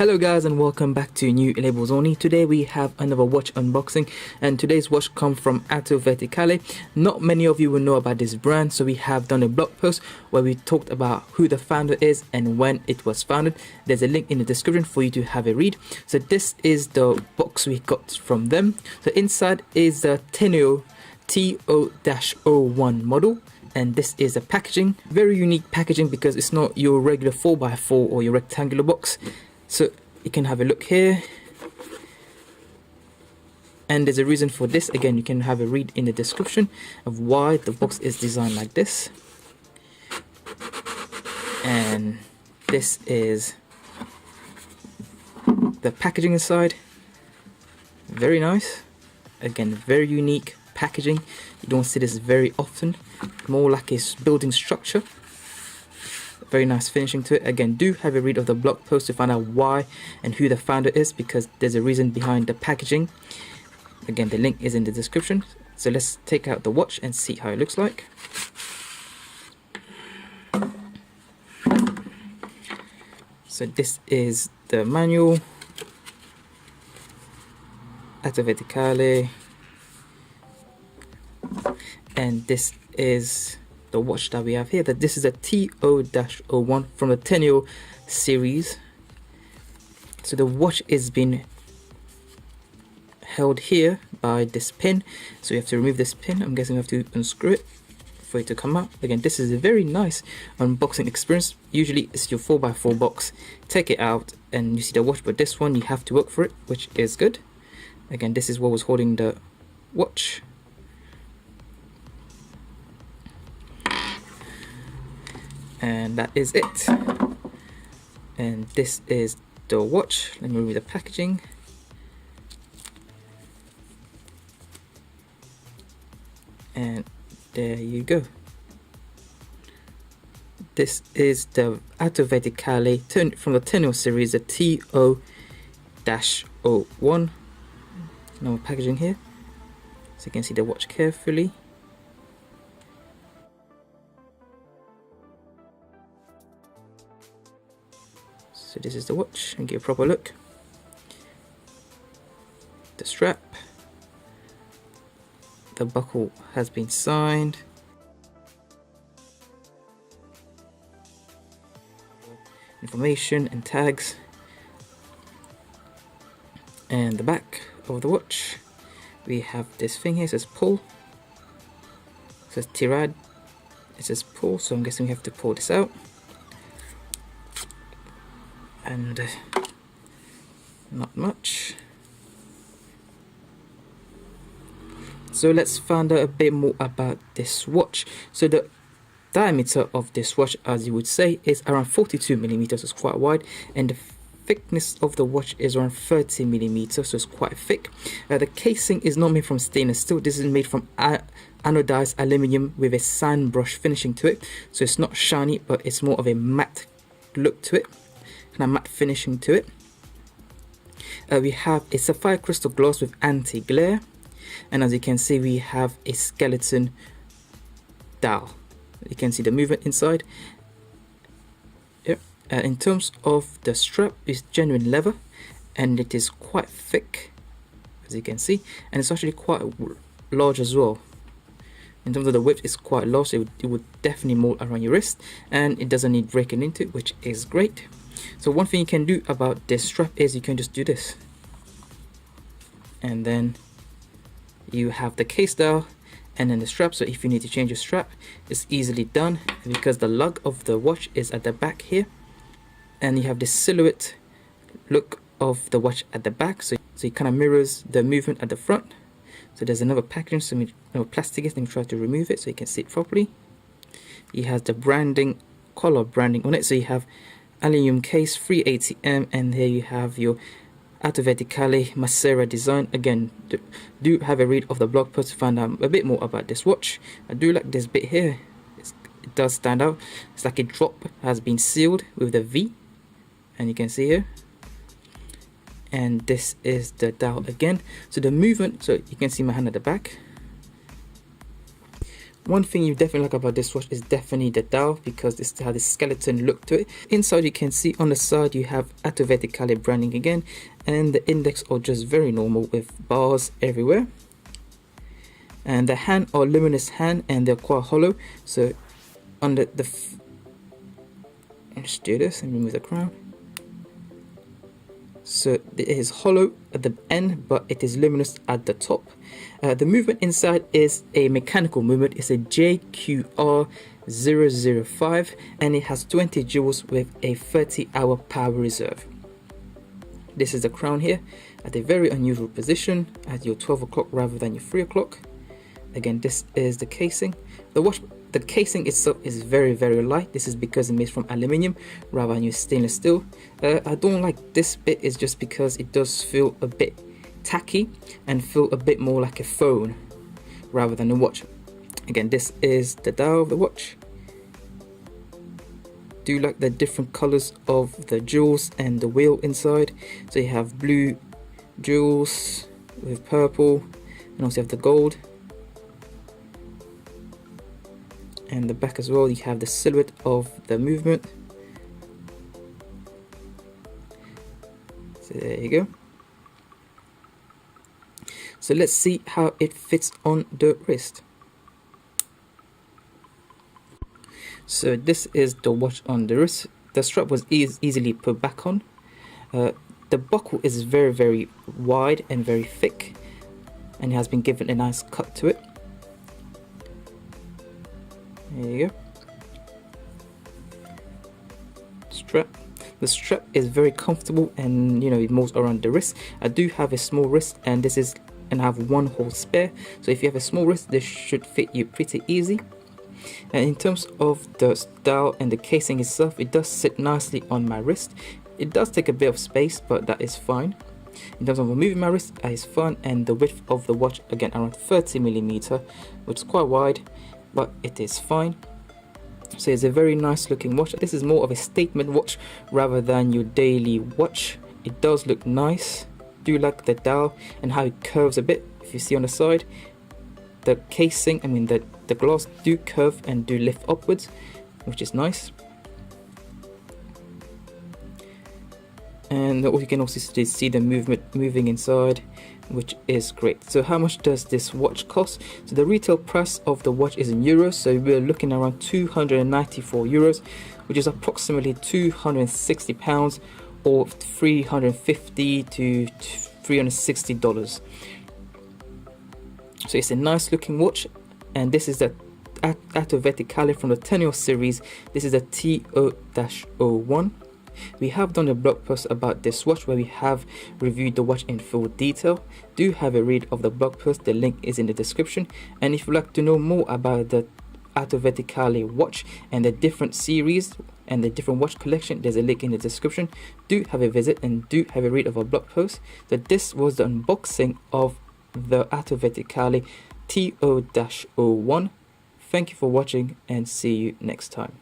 Hello guys and welcome back to New Labels Only. Today we have another watch unboxing, and today's watch comes from Atto Verticale. Not many of you will know about this brand, so we have done a blog post where we talked about who the founder is and when it was founded. There's a link in the description for you to have a read. So this is the box we got from them. So inside is the Tonneau TO-01 model. And this is the packaging, very unique packaging because it's not your regular 4x4 or your rectangular box. So you can have a look here, and there's a reason for this. Again, you can have a read in the description of why the box is designed like this. And this is the packaging inside. Very nice. Again, very unique packaging. You don't see this very often. More like a building structure. Very nice finishing to it. Again, do have a read of the blog post to find out why and who the founder is, because there's a reason behind the packaging. Again, the link is in the description. So let's take out the watch and see how it looks like. So this is the manual, Atto Verticale, and this is the watch that we have here. That this is a TO-01 from the Tonneau series. So the watch is being held here by this pin, so you have to remove this pin. I'm guessing you have to unscrew it for it to come out. Again, this is a very nice unboxing experience. Usually it's your 4x4 box, take it out and you see the watch, but this one you have to work for it, which is good. Again, this is what was holding the watch. And that is it. And this is the watch. Let me remove the packaging. And there you go. This is the Atto Verticale from the Tonneau series, the TO-01. Now packaging here, so you can see the watch carefully. So this is the watch, and give a proper look. The strap, the buckle has been signed. Information and tags. And the back of the watch, we have this thing here, it says pull. It says tirade, it says pull, so I'm guessing we have to pull this out. And not much. So let's find out a bit more about this watch. So the diameter of this watch, as you would say, is around 42 millimeters. It's quite wide, and the thickness of the watch is around 30 millimeters, so it's quite thick. The casing is not made from stainless steel. This is made from anodized aluminium with a sand brush finishing to it, so it's not shiny, but it's more of a matte look to it, and a matte finishing to it. We have a sapphire crystal glass with anti-glare, and as you can see, we have a skeleton dial. You can see the movement inside. Yep. In terms of the strap, it's genuine leather, and it is quite thick, as you can see, and it's actually quite large as well. In terms of the width, it's quite large, so it would definitely mold around your wrist, and it doesn't need breaking into, which is great. So one thing you can do about this strap is you can just do this, and then you have the case dial and then the strap. So if you need to change your strap, it's easily done because the lug of the watch is at the back here, and you have this silhouette look of the watch at the back, so it kind of mirrors the movement at the front. So there's another packaging, some plastic is, let me try to remove it so you can see it properly. It has the branding, color branding on it, so you have aluminium case, 3 ATM, and here you have your Atto Verticale Masera design. Again, do have a read of the blog post to find out a bit more about this watch. I do like this bit here, it does stand out. It's like a drop has been sealed with the V, and you can see here. And this is the dial again. So the movement, so you can see my hand at the back. One thing you definitely like about this watch is definitely the dial, because this has this skeleton look to it. Inside you can see on the side you have Atto Verticale branding again, and the index are just very normal with bars everywhere. And the hand are luminous hand, and they're quite hollow. So under the let's do this and remove the crown. So it is hollow at the end, but it is luminous at the top. The movement inside is a mechanical movement. It's a JQR005, and it has 20 joules with a 30-hour power reserve. This is the crown here at a very unusual position at your 12 o'clock rather than your 3 o'clock. Again, this is the casing. The casing itself is very, very light. This is because it's made from aluminium rather than your stainless steel. I don't like this bit, is just because it does feel a bit tacky and feel a bit more like a phone rather than a watch. Again, this is the dial of the watch. Do like the different colors of the jewels and the wheel inside. So you have blue jewels with purple, and also you have the gold. And the back as well, you have the silhouette of the movement. So there you go. So let's see how it fits on the wrist. So this is the watch on the wrist. The strap was easily put back on. The buckle is very, very wide and very thick, and it has been given a nice cut to it. There you go. Strap. The strap is very comfortable, and it moves around the wrist. I do have a small wrist, and I have one hole spare. So if you have a small wrist, this should fit you pretty easy. And in terms of the dial and the casing itself, it does sit nicely on my wrist. It does take a bit of space, but that is fine. In terms of moving my wrist, that is fine. And the width of the watch, again, around 30mm, which is quite wide, but it is fine. So it's a very nice looking watch. This is more of a statement watch rather than your daily watch. It does look nice. Do like the dial and how it curves a bit. If you see on the side, the casing, the glass do curve and do lift upwards, which is nice. And you can also see the moving inside, which is great. So how much does this watch cost? So the retail price of the watch is in euros, so we're looking around 294 euros, which is approximately 260 pounds or 350 to 360 dollars. So it's a nice looking watch, and this is the Atto Verticale from the Tonneau series. This is the TO-01. We have done a blog post about this watch where we have reviewed the watch in full detail. Do have a read of the blog post, the link is in the description. And if you'd like to know more about the Atto Verticale watch and the different series and the different watch collection, there's a link in the description. Do have a visit and do have a read of our blog post. So this was the unboxing of the Atto Verticale TO-01. Thank you for watching, and see you next time.